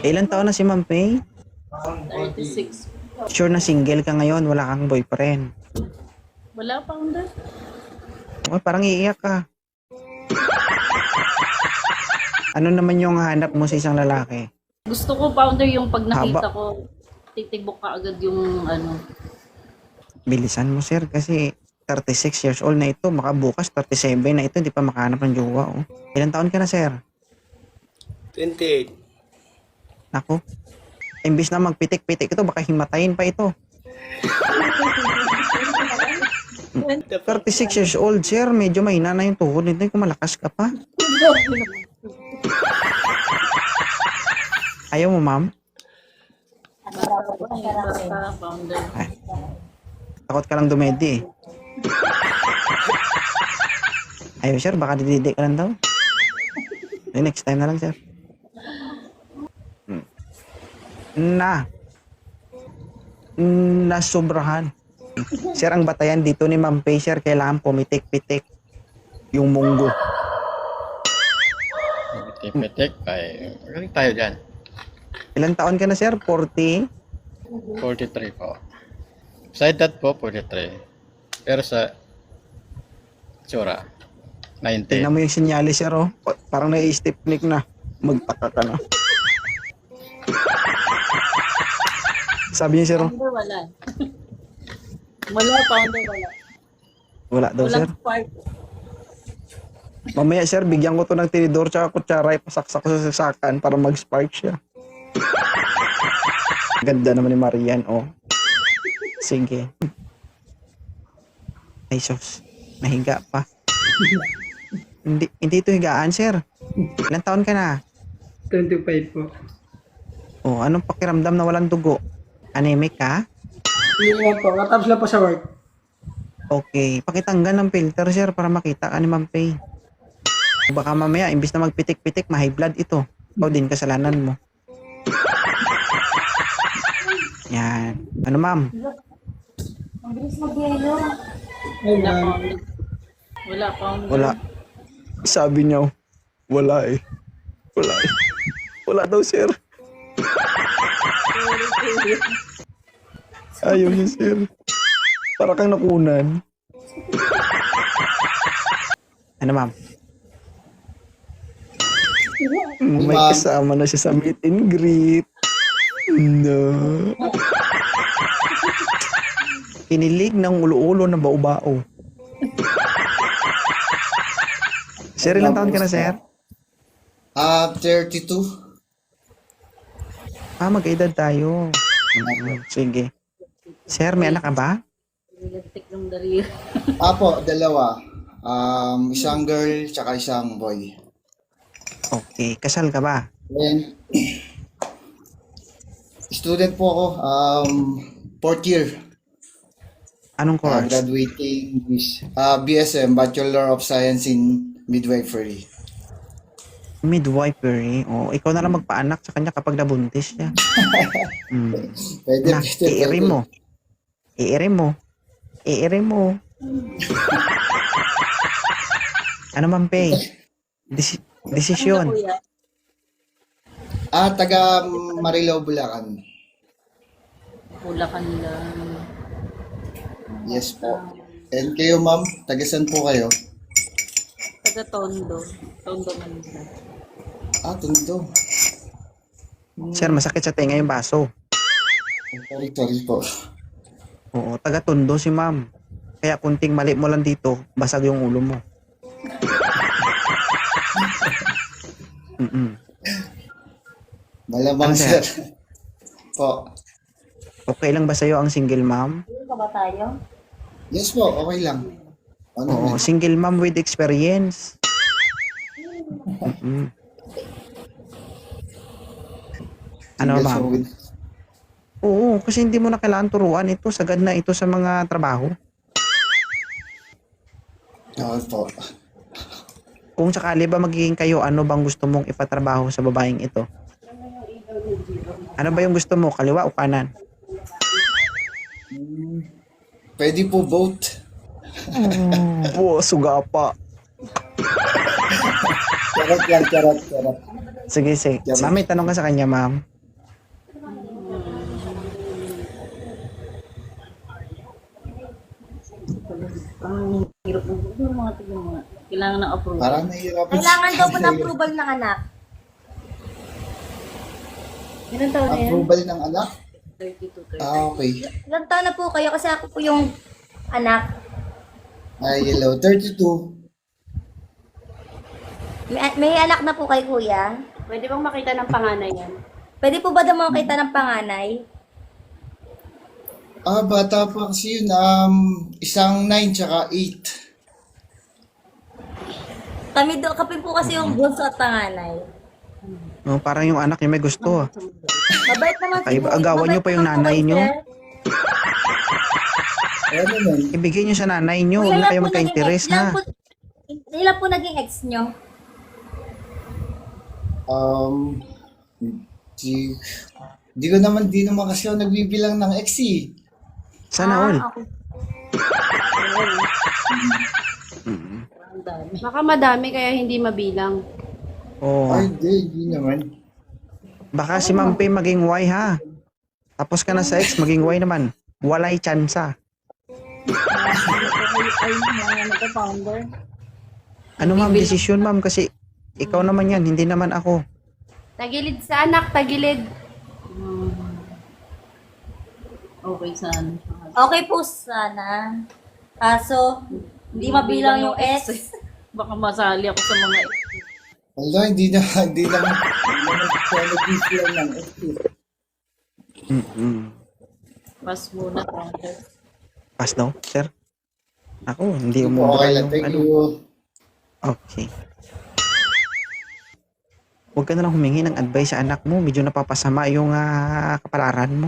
Ilan taon na si Ma'am Pay? 36. Sure na single ka ngayon, wala kang boyfriend. Wala pa under. Oh, parang iiyak ka. Ano naman yung hanap mo sa isang lalaki? Gusto ko founder yung pag nakita Haba. ko, titibok ka agad yung ano. Bilisan mo sir kasi 36 years old na ito, baka bukas 37 na ito, hindi pa makahanap ng jowa. Oh. Ilan taon ka na sir? 28. Naku, imbis na magpitik-pitik ito, baka himatayin pa ito. 36 years old sir, medyo mahina na yung tuhod nito, kung malakas ka pa. Ayaw mo ma'am? Basta founder. Takot ka lang dumedi eh. Ayaw sir, baka dididik ka lang daw. Eh, next time na lang sir. Nasobrahan. Sir, ang batayan dito ni Ma'am Pay, sir, kailangan pumitik-pitik yung munggo. Pitik-pitik. Ay, galing tayo dyan. Ilan taon ka na sir? 40? 43 po. Sa edad po, 43. Pero sa tsura, 90. Tingnan mo yung sinyalis sir, oh. Parang nai-stipnik na. Magtaka ka na. Sabi niya sir, oh. Founder wala. Wala, founder wala. Wala daw sir. Walang spark. Mamaya sir, bigyan ko to ng tinidor tsaka kutsara, ipasaksak ko sa sasakan para mag-spark siya. Ganda naman ni Marian, oh. Sige. Ay sus, nahiga pa. Hindi ito higaan, sir. Ilang taon ka na? 25 po. Oh, anong pakiramdam na walang dugo? Anemic ka? Hindi lang po. Katapos lang po sa work. Okay, pakitanggal ng filter, sir, para makita ka ni Ma'am Pay. Baka mamaya, imbis na magpitik-pitik, ma-high blood ito. Ikaw din, kasalanan mo. Yan. Ano, ma'am? Wala, founder. Wala, founder. Wala. Sabi niya, wala eh. Wala eh. Wala daw, sir. Ayaw niya, sir. Para kang nakunan. Ano, ma'am? May kasama na siya sa meet and greet. No. Kinilig ng ulo-ulo ng bao-bao. Sir, ilang taon ka na, sir? 32. Mag-edad tayo. Sige. Sir, may anak ka ba? Nilantik ng daliri. Apo, dalawa. Isang girl, tsaka isang boy. Okay. Kasal ka ba? Then, student po ako. Fourth year. Anong course? Graduating with BSM, Bachelor of Science in Midwifery. Midwifery. O, ikaw na lang magpaanak sa kanya kapag nabuntis siya. Pwede, Na, pwede, iiri mo. Iiri mo. Iiri mo. Ano, Ma'am Pay? Desisyon. Kuya, Taga Marilao, Bulacan. Bulacan lang. Yes po. And kayo, ma'am? Taga saan po kayo? Taga Tondo. Tondo, Manila. Tondo. Sir, masakit sa tenga yung baso. Sorry po. Oo, taga-Tondo si ma'am. Kaya kunting mali mo lang dito, basag yung ulo mo. Malamang, Ano, sir? sir. Po. Okay lang ba sa'yo ang single ma'am? Yes po, okay lang. Ano Oo, naman? single ma'am with experience. Ano, Single ma'am? so with- Oo, kasi hindi mo na kailangan turuan ito. Sagad na ito sa mga trabaho. Oo po. Kung sakali ba magiging kayo, ano bang gusto mong ipatrabaho sa babaeng ito? Ano ba yung gusto mo? Kaliwa o kanan? Pwede po both. Suga pa. Charot lang, charot. Sige, sige. Ma'am, may tanong ka sa kanya, ma'am. Ang hirap ng mga tignan mga. Kailangan ng approval. Parang nahihirapan. Kailangan daw po ng approval ng anak. Ilan taon na yan? Approval ng anak? 32, 30. Okay. Ilang taon na po kayo kasi ako po yung anak. Ay, hello. 32. May anak na po kay kuya. Pwede bang makita ng panganay yan? Pwede po ba daw makita ng panganay? Bata pa kasi yun. Isang 9 tsaka 8. Kami po kasi yung bunso at panganay. Oh, parang yung anak niya may gusto. Mabait naman si Ay, agawan niyo pa yung Mabait naman po nanay kayo, niyo? sir. Ano naman? Ibigay niyo sa nanay niyo. Huwag Ilan na kayo po magka-interest naging ex? ha. Ilan po naging ex nyo? Di ko naman, di naman kasi ako nagbibilang ng ex eh. Sana all. Okay. Ang dami. Baka madami kaya hindi mabilang. Oh, Ay, di naman. baka si Ma'am Pay maging Y ha. Tapos ka na sa ex, maging Y naman. Walay tsansa. Ay, mga nagka-founder. Ano ma'am, desisyon ma'am kasi ikaw naman yan, hindi naman ako. Tagilid sa anak, tagilid. Okay, sana. Okay po sana. Kaso, hindi mabilang yung ex. Baka masali ako sa mga ex. Wala, hindi naman siya nagbibilang ng ex eh. Pass muna, founder. Pass daw, sir. Ako, hindi Okay umubra lang, yung thank ano. you. Okay. Huwag ka na lang humingi ng advice sa anak mo. Medyo napapasama yung kapalaran mo.